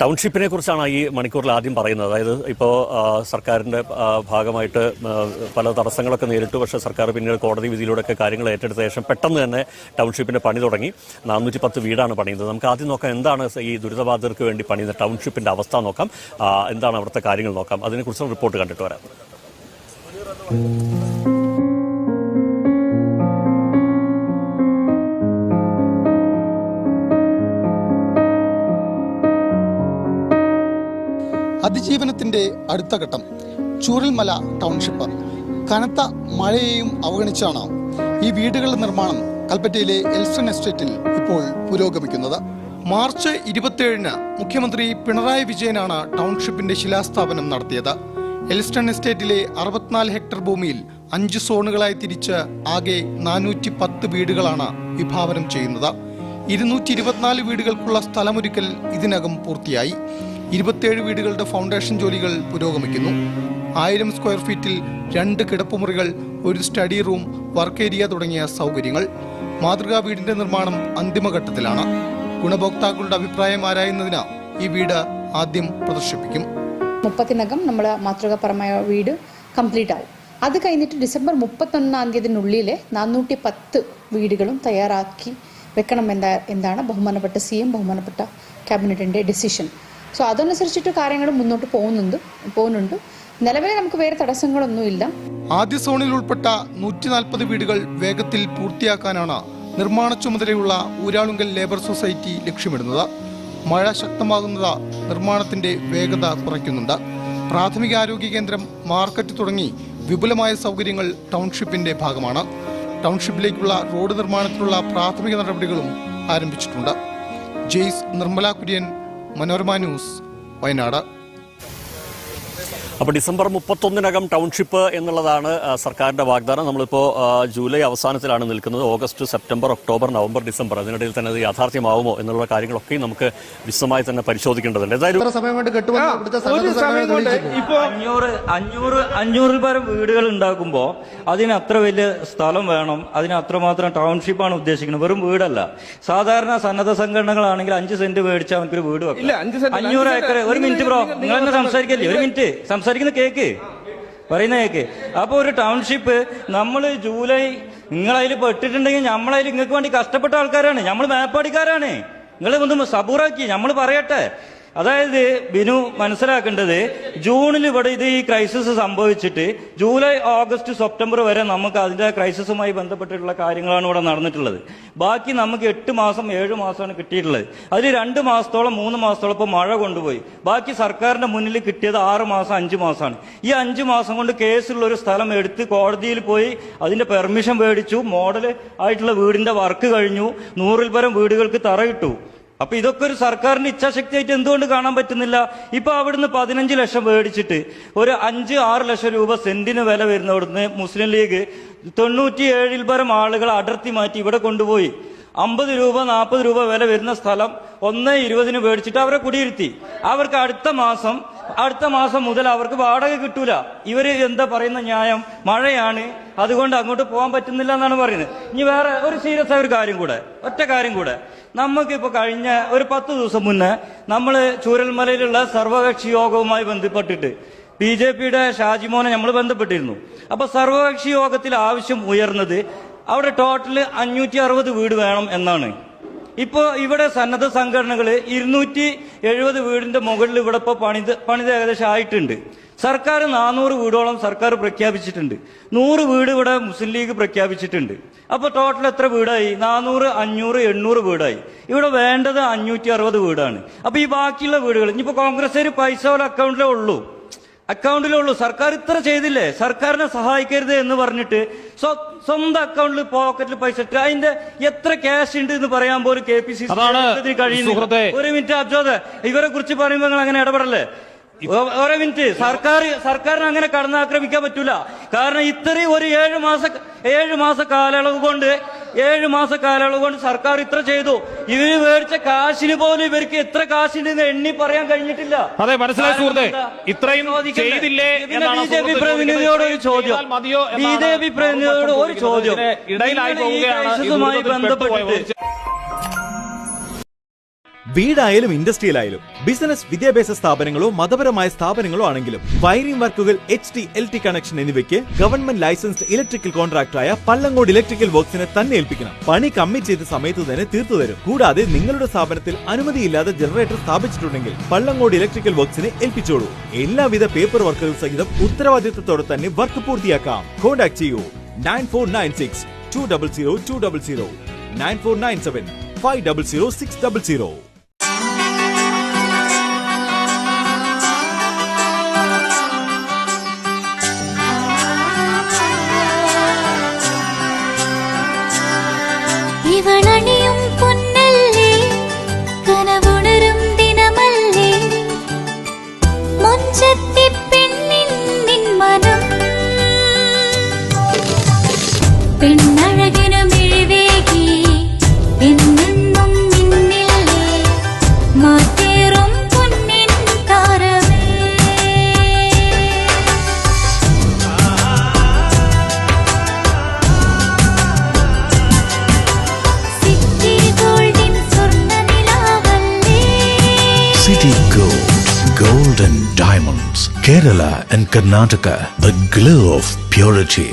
ടൗൺഷിപ്പിനെ കുറിച്ചാണ് ഈ മണിക്കൂറിൽ ആദ്യം പറയുന്നത്. അതായത് ഇപ്പോൾ സർക്കാരിൻ്റെ ഭാഗമായിട്ട് പല തടസ്സങ്ങളൊക്കെ നേരിട്ടു. പക്ഷേ സർക്കാർ പിന്നീട് കോടതി വിധിയിലൂടെയൊക്കെ കാര്യങ്ങൾ ഏറ്റെടുത്ത ശേഷം പെട്ടെന്ന് തന്നെ ടൗൺഷിപ്പിൻ്റെ പണി തുടങ്ങി. 410 വീടാണ് പണിയുന്നത്. നമുക്ക് ആദ്യം നോക്കാം എന്താണ് ഈ ദുരിതബാധിതർക്ക് വേണ്ടി പണിയുന്ന ടൗൺഷിപ്പിൻ്റെ അവസ്ഥ നോക്കാം, എന്താണ് അവിടുത്തെ കാര്യങ്ങൾ നോക്കാം. അതിനെക്കുറിച്ച് റിപ്പോർട്ട് കണ്ടിട്ട് വരാം. അതിജീവനത്തിന്റെ അടുത്ത ഘട്ടം ചൂരൽമല ടൗൺഷിപ്പ്. കനത്ത മഴയെയും അവഗണിച്ചാണ് ഈ വീടുകളുടെ നിർമ്മാണം കൽപ്പറ്റയിലെ എൽസ്റ്റൺ എസ്റ്റേറ്റിൽ ഇപ്പോൾ പുരോഗമിക്കുന്നത്. മാർച്ച് 27-ന് മുഖ്യമന്ത്രി പിണറായി വിജയനാണ് ടൗൺഷിപ്പിന്റെ ശിലാസ്ഥാപനം നടത്തിയത്. എൽസ്റ്റൺ എസ്റ്റേറ്റിലെ 64 ഹെക്ടർ ഭൂമിയിൽ 5 സോണുകളായി തിരിച്ച് ആകെ 410 വീടുകളാണ് വിഭാവനം ചെയ്യുന്നത്. 224 വീടുകൾക്കുള്ള സ്ഥലമൊരുക്കൽ ഇതിനകം പൂർത്തിയായി. 27 വീടുകളുടെ ഫൗണ്ടേഷൻ ജോലികൾ പുരോഗമിക്കുന്നു. 1000 സ്ക്വയർ ഫീറ്റിൽ 2 കിടപ്പുമുറികൾ, ഒരു സ്റ്റഡി റൂം, വർക്ക് ഏരിയ തുടങ്ങിയ സൗകര്യങ്ങൾ. മാതൃകാ വീടിന്റെ നിർമ്മാണം അന്തിമഘട്ടത്തിലാണ്. ഗുണഭോക്താക്കളുടെ അഭിപ്രായം ആരായുന്നതിന് ഈ വീട് ആദ്യം പ്രദർശിപ്പിക്കും. 30-നകം നമ്മുടെ മാതൃകാപരമായ വീട് കംപ്ലീറ്റ് ആവും. അത് കഴിഞ്ഞിട്ട് ഡിസംബർ 31-ാം തീയതിനുള്ളിൽ 410 വീടുകളും തയ്യാറാക്കി വെക്കണം എന്താണ് ബഹുമാനപ്പെട്ട CM, ബഹുമാനപ്പെട്ട ക്യാബിനറ്റിന്റെ ഡിസിഷൻ. സോ അതനുസരിച്ചിട്ട് കാര്യങ്ങൾ മുന്നോട്ട് പോകുന്നുണ്ട്. നിലവിലെ നമുക്ക് വേറെ തടസ്സങ്ങളൊന്നുമില്ല. ആദ്യ സോണിൽ ഉൾപ്പെട്ട 140 വീടുകൾ വേഗത്തിൽ പൂർത്തിയാക്കാനാണ് നിർമ്മാണ ചുമതലയുള്ള ഊരാളുങ്കൽ ലേബർ സൊസൈറ്റി ലക്ഷ്യമിടുന്നത്. മഴ ശക്തമാകുന്നത് നിർമ്മാണത്തിന്റെ വേഗത കുറയ്ക്കുന്നുണ്ട്. പ്രാഥമിക ആരോഗ്യ കേന്ദ്രം, മാർക്കറ്റ് തുടങ്ങി വിപുലമായ സൗകര്യങ്ങൾ ടൗൺഷിപ്പിന്റെ ഭാഗമാണ്. ടൗൺഷിപ്പിലേക്കുള്ള റോഡ് നിർമ്മാണത്തിനുള്ള പ്രാഥമിക നടപടികളും ആരംഭിച്ചിട്ടുണ്ട്. ജെയ്സ്, നിർമ്മല കുര്യൻ, മനോരമ ന്യൂസ്, വയനാട്. അപ്പോൾ ഡിസംബർ 31-നകം ടൗൺഷിപ്പ് എന്നുള്ളതാണ് സർക്കാരിൻ്റെ വാഗ്ദാനം. നമ്മളിപ്പോൾ ജൂലൈ അവസാനത്തിലാണ് നിൽക്കുന്നത്. August, September, October, November, December, അതിനിടയിൽ തന്നെ അത് യാഥാർത്ഥ്യമാവുമോ എന്നുള്ള കാര്യങ്ങളൊക്കെ നമുക്ക് വിശദമായി തന്നെ പരിശോധിക്കേണ്ടതുണ്ട്. ഏതായാലും ഇപ്പോൾ 500 പരം വീടുകൾ ഉണ്ടാക്കുമ്പോൾ അതിന് അത്ര വലിയ സ്ഥലം വേണം. അതിന് അത്രമാത്രം ടൗൺഷിപ്പാണ് ഉദ്ദേശിക്കുന്നത്, വെറും വീടല്ല. സാധാരണ സന്നദ്ധ സംഘടനകളാണെങ്കിൽ 5 സെന്റ് മേടിച്ചാൽ നമുക്കൊരു വീട് വെക്കാം. 500 ഏക്കർ. ഒരു മിനിറ്റ് ബ്രോ, നിങ്ങൾ തന്നെ സംസാരിക്കല്ലേ, ഒരു മിനിറ്റ് സംസാരിക്കുന്ന കേക്ക്, പറയുന്ന കേക്ക്. അപ്പൊ ഒരു ടൗൺഷിപ്പ് നമ്മൾ ജൂലൈ, നിങ്ങളതിൽ പെട്ടിട്ടുണ്ടെങ്കിൽ നമ്മളതിൽ നിങ്ങൾക്ക് വേണ്ടി കഷ്ടപ്പെട്ട ആൾക്കാരാണ്, നമ്മൾ മേപ്പാടിക്കാരാണ്. നിങ്ങൾ ഒന്ന് സബൂറാക്കി നമ്മൾ പറയട്ടെ. അതായത് ബിനു മനസ്സിലാക്കേണ്ടത്, ജൂണിൽ ഇവിടെ ഈ ക്രൈസിസ് സംഭവിച്ചിട്ട് ജൂലൈ, ഓഗസ്റ്റ്, സെപ്റ്റംബർ വരെ നമുക്ക് അതിന്റെ ക്രൈസിസുമായി ബന്ധപ്പെട്ടിട്ടുള്ള കാര്യങ്ങളാണ് ഇവിടെ നടന്നിട്ടുള്ളത്. ബാക്കി നമുക്ക് 8 മാസം 7 മാസമാണ് കിട്ടിയിട്ടുള്ളത്. അതിൽ 2 മാസത്തോളം 3 മാസത്തോളം ഇപ്പോൾ മഴ കൊണ്ടുപോയി. ബാക്കി സർക്കാരിന്റെ മുന്നിൽ കിട്ടിയത് 6 മാസം 5 മാസമാണ്. ഈ 5 മാസം കൊണ്ട് കേസുള്ള ഒരു സ്ഥലം എടുത്ത് കോടതിയിൽ പോയി അതിന്റെ പെർമിഷൻ മേടിച്ചു, മോഡൽ ആയിട്ടുള്ള വീടിന്റെ വർക്ക് കഴിഞ്ഞു, 100-ൽ പരം വീടുകൾക്ക് തറയിട്ടു. അപ്പൊ ഇതൊക്കെ ഒരു സർക്കാരിന്റെ ഇച്ഛാശക്തിയായിട്ട് എന്തുകൊണ്ട് കാണാൻ പറ്റുന്നില്ല? ഇപ്പൊ അവിടുന്ന് 15 ലക്ഷം മേടിച്ചിട്ട് ഒരു 5-6 ലക്ഷം രൂപ സെന്റിന് വില വരുന്ന അവിടുന്ന് മുസ്ലിം ലീഗ് 97-ൽ പരം ആളുകൾ അടർത്തി മാറ്റി ഇവിടെ കൊണ്ടുപോയി 50 രൂപ 40 രൂപ വില വരുന്ന സ്ഥലം 1.20-ന് മേടിച്ചിട്ട് അവരെ കുടിയിരുത്തി. അവർക്ക് അടുത്ത മാസം മുതൽ അവർക്ക് വാടക കിട്ടൂല. ഇവര് എന്താ പറയുന്ന ന്യായം? മഴയാണ്, അതുകൊണ്ട് അങ്ങോട്ട് പോകാൻ പറ്റുന്നില്ല എന്നാണ് പറയുന്നത്. ഇനി വേറെ ഒരു സീരിയസ് ആയ ഒരു കാര്യം കൂടെ, ഒറ്റ കാര്യം കൂടെ. നമുക്കിപ്പോ കഴിഞ്ഞ ഒരു 10 ദിവസം മുന്നേ നമ്മള് ചൂരൽമലയിലുള്ള സർവകക്ഷി യോഗവുമായി ബന്ധപ്പെട്ടിട്ട് BJPയുടെ ഷാജിമോനെ നമ്മൾ ബന്ധപ്പെട്ടിരുന്നു. അപ്പൊ സർവകക്ഷി യോഗത്തിൽ ആവശ്യം ഉയർന്നത് അവിടെ ടോട്ടല് 560 വീട് വേണം എന്നാണ്. ഇപ്പോ ഇവിടെ സന്നദ്ധ സംഘടനകള് 270 വീടിന്റെ മുകളിൽ ഇവിടെ ഇപ്പൊ പണിത് ഏകദേശം ആയിട്ടുണ്ട്. സർക്കാർ 400 വീടോളം സർക്കാർ പ്രഖ്യാപിച്ചിട്ടുണ്ട്. 100 വീട് ഇവിടെ മുസ്ലിം ലീഗ് പ്രഖ്യാപിച്ചിട്ടുണ്ട്. അപ്പൊ ടോട്ടൽ എത്ര വീടായി? 400, 500, 800 വീടായി. ഇവിടെ വേണ്ടത് 560 വീടാണ്. അപ്പൊ ഈ ബാക്കിയുള്ള വീടുകൾ ഇനിയിപ്പോ കോൺഗ്രസ് പൈസ പോലെ അക്കൗണ്ടിലേ ഉള്ളൂ. സർക്കാർ ഇത്ര ചെയ്തില്ലേ, സർക്കാരിനെ സഹായിക്കരുത് എന്ന് പറഞ്ഞിട്ട് സ്വന്തം അക്കൗണ്ടിൽ പോക്കറ്റിൽ പൈസ ഇട്ട് അതിന്റെ എത്ര ക്യാഷ് ഉണ്ട് എന്ന് പറയാൻ പോലും KPCC കഴിയുന്നു. ഒരു മിനിറ്റ് അബ്ജോദ്, ഇവരെ കുറിച്ച് പറയുമ്പോൾ നിങ്ങൾ അങ്ങനെ ഇടപെടല്ലേ? ഓരോ മിനിറ്റ്. സർക്കാരിന് അങ്ങനെ കടന്നാക്രമിക്കാൻ പറ്റൂല. കാരണം ഇത്രയും ഒരു 7 മാസ കാലയളവ് കൊണ്ട് സർക്കാർ ഇത്ര ചെയ്തു. ഇവര് മേടിച്ച കാശിന് പോലും ഇവർക്ക് എത്ര കാശുണ്ടെന്ന് എണ്ണി പറയാൻ കഴിഞ്ഞിട്ടില്ല. അതെ, മനസ്സിലായി സുഹൃത്തെ. ഇത്രയും ചെയ്തില്ലേ എന്നാണ് BJP പ്രതിനിധിയോട് ഒരു ചോദ്യം. ഇടയിലായി പോവുകയാണ്. ബന്ധപ്പെട്ട് വീടായാലും ഇൻഡസ്ട്രിയിലായാലും ബിസിനസ്, വിദ്യാഭ്യാസ സ്ഥാപനങ്ങളോ മതപരമായ സ്ഥാപനങ്ങളോ ആണെങ്കിലും വയറിംഗ് വർക്കുകൾ, HT, LT കണക്ഷൻ എന്നിവയ്ക്ക് ഗവൺമെന്റ് ലൈസൻസ്ഡ് ഇലക്ട്രിക്കൽ കോൺട്രാക്ടറായ പള്ളങ്ങോട് ഇലക്ട്രിക്കൽ വർക്ക്സിനെ തന്നെ ഏൽപ്പിക്കണം. പണി കമ്മിറ്റ് ചെയ്ത സമയത്ത് തന്നെ തീർത്തു തരും. കൂടാതെ നിങ്ങളുടെ സ്ഥാപനത്തിൽ അനുമതിയില്ലാതെ ജനറേറ്റർ സ്ഥാപിച്ചിട്ടുണ്ടെങ്കിൽ പള്ളങ്ങോട് ഇലക്ട്രിക്കൽ വർക്ക്സിനെ ഏൽപ്പിച്ചോളൂ. എല്ലാവിധ പേപ്പർ വർക്കുകൾ സഹിതം ഉത്തരവാദിത്തത്തോടെ തന്നെ വർക്ക് പൂർത്തിയാക്കാം. കോൺടാക്ട് ചെയ്യൂ 9496 200 200 9497 500 600. ഇവളണിയും പൊന്നല്ലേ, കനവുണരും ദിനമല്ലേ, മൊഞ്ചത്തി പെണ്ണിൻ നിൻ മനം, പെണ്ണഴകിനു മിഴിവേകി എന്നെന്നും നിന്നില്ലേ, മാറ്റേറും പൊന്നിൻ താരമേ. സിറ്റി ഗോൾഡിൻ സ്വർണ്ണനിലാവല്ലേ, City Gold, Gold and Diamonds, Kerala and Karnataka, the glow of purity.